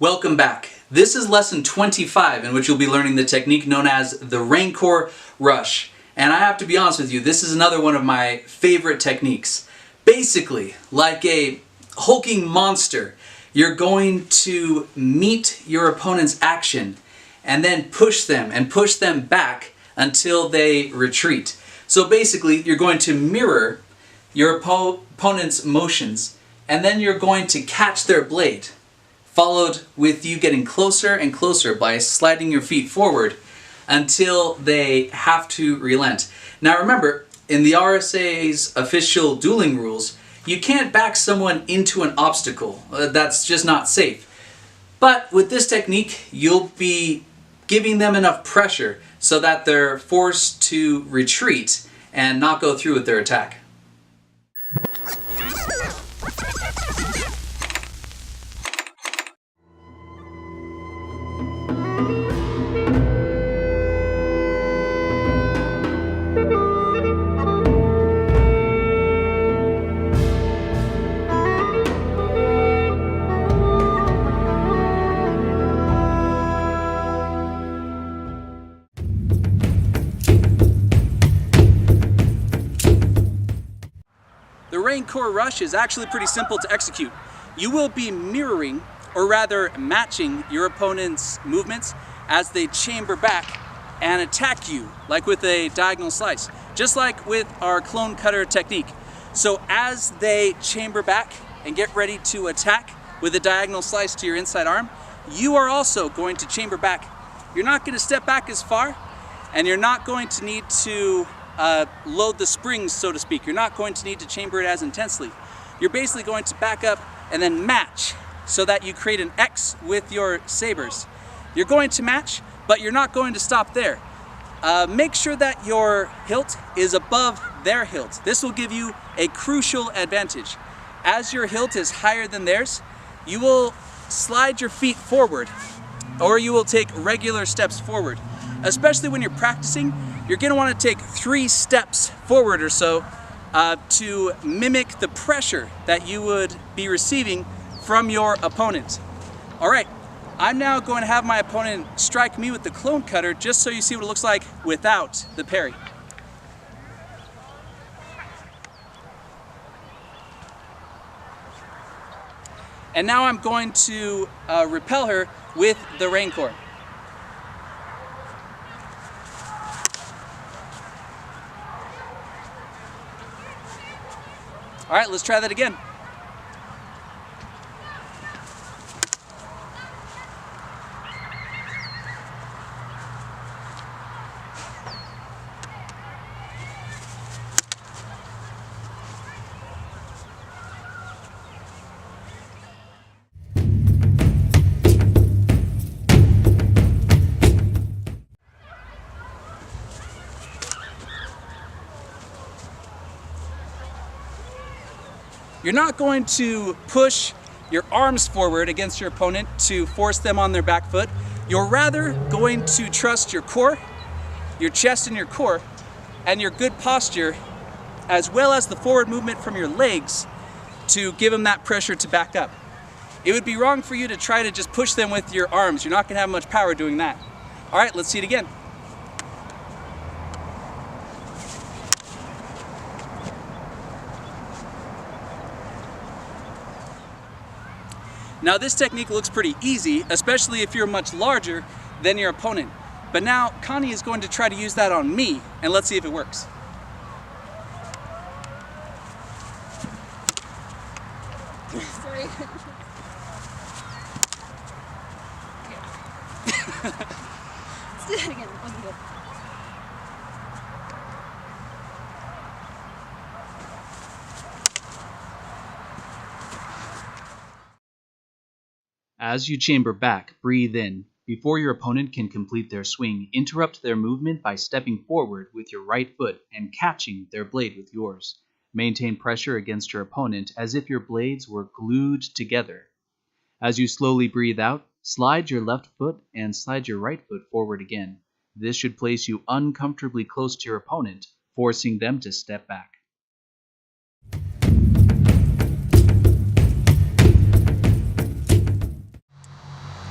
Welcome back. This is lesson 25 in which you'll be learning the technique known as the Rancor rush. And I have to be honest with you, this is another one of my favorite techniques. Basically, like a hulking monster, you're going to meet your opponent's action and then push them back until they retreat. So basically, you're going to mirror your opponent's motions and then you're going to catch their blade, followed with you getting closer and closer by sliding your feet forward until they have to relent. Now remember, in the RSA's official dueling rules, you can't back someone into an obstacle. That's just not safe. But with this technique, you'll be giving them enough pressure so that they're forced to retreat and not go through with their attack. The Rancor rush is actually pretty simple to execute. You will be mirroring, or rather matching, your opponent's movements as they chamber back and attack you, like with a diagonal slice, just like with our clone cutter technique. So as they chamber back and get ready to attack with a diagonal slice to your inside arm, you are also going to chamber back. You're not going to step back as far, and you're not going to need to load the springs, so to speak. You're not going to need to chamber it as intensely. You're basically going to back up and then match so that you create an X with your sabers. You're going to match, but you're not going to stop there. Make sure that your hilt is above their hilt. This will give you a crucial advantage. As your hilt is higher than theirs, you will slide your feet forward, or you will take regular steps forward. Especially when you're practicing, you're going to want to take 3 steps forward or so to mimic the pressure that you would be receiving from your opponent. All right, I'm now going to have my opponent strike me with the clone cutter just so you see what it looks like without the parry. And now I'm going to repel her with the Rancor. All right, let's try that again. You're not going to push your arms forward against your opponent to force them on their back foot. You're rather going to trust your core, your chest and your core, and your good posture, as well as the forward movement from your legs to give them that pressure to back up. It would be wrong for you to try to just push them with your arms. You're not going to have much power doing that. All right, let's see it again. Now this technique looks pretty easy, especially if you're much larger than your opponent. But now Connie is going to try to use that on me, and let's see if it works. Sorry. Let's do that again. It wasn't good. As you chamber back, breathe in. Before your opponent can complete their swing, interrupt their movement by stepping forward with your right foot and catching their blade with yours. Maintain pressure against your opponent as if your blades were glued together. As you slowly breathe out, slide your left foot and slide your right foot forward again. This should place you uncomfortably close to your opponent, forcing them to step back.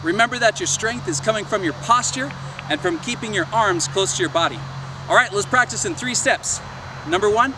Remember that your strength is coming from your posture and from keeping your arms close to your body. All right, let's practice in 3 steps. Number 1,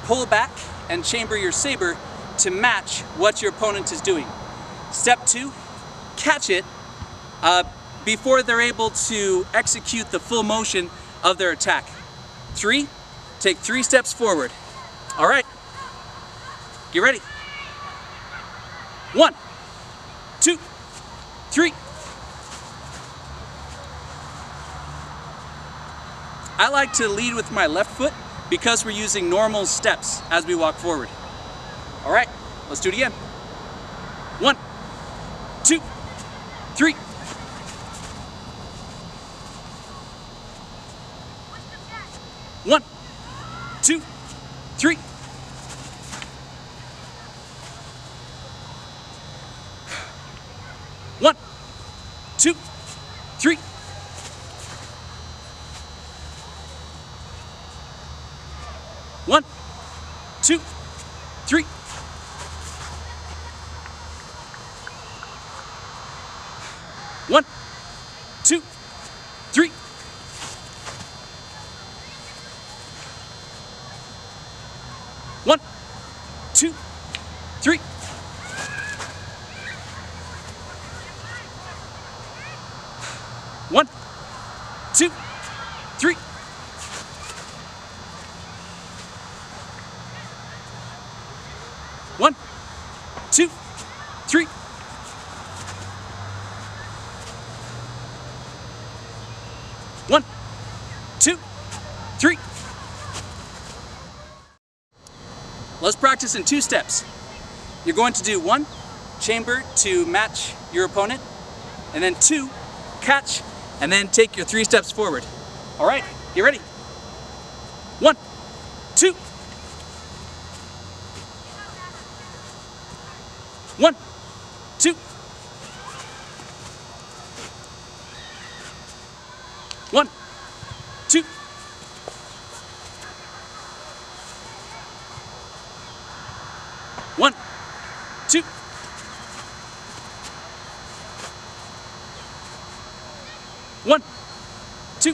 pull back and chamber your saber to match what your opponent is doing. Step 2, catch it before they're able to execute the full motion of their attack. 3, take 3 steps forward. All right, get ready. 1, 2, 3. I like to lead with my left foot because we're using normal steps as we walk forward. All right, let's do it again. 1, 2, 3. 1, 2, 3. 1, 2, 3. 1, 2, 3. 1, 2, 3. 1, 2, 3. 1, 2, 3. 1, 2, 3. 1, 2, 3. Let's practice in 2 steps. You're going to do 1, chamber to match your opponent, and then 2, catch, and then take your 3 steps forward. All right, get ready. 1, 2. 1, 2. 1, 2. 1, 2. 1, 2.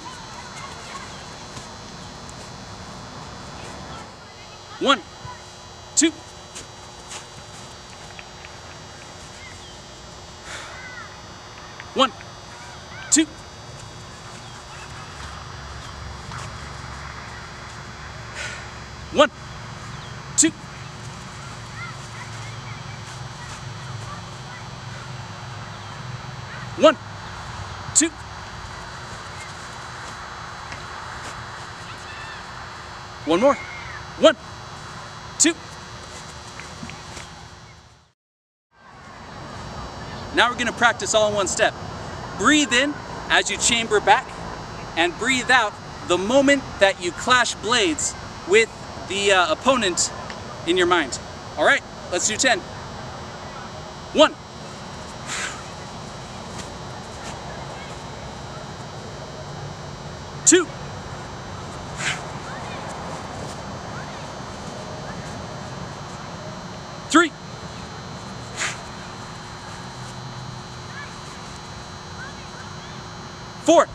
1, 2. 1, 2. 1, 2. 1, 2. 1 more. 1, 2. Now we're going to practice all in 1 step. Breathe in as you chamber back, and breathe out the moment that you clash blades with the opponent in your mind. All right, let's do 10. 1. 2. 3. 4.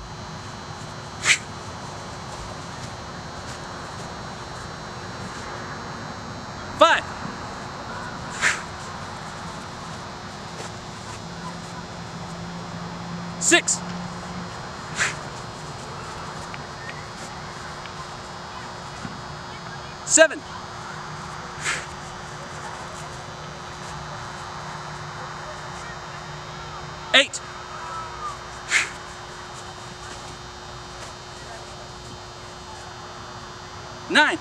5. 6. 7. 8. 9.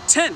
10.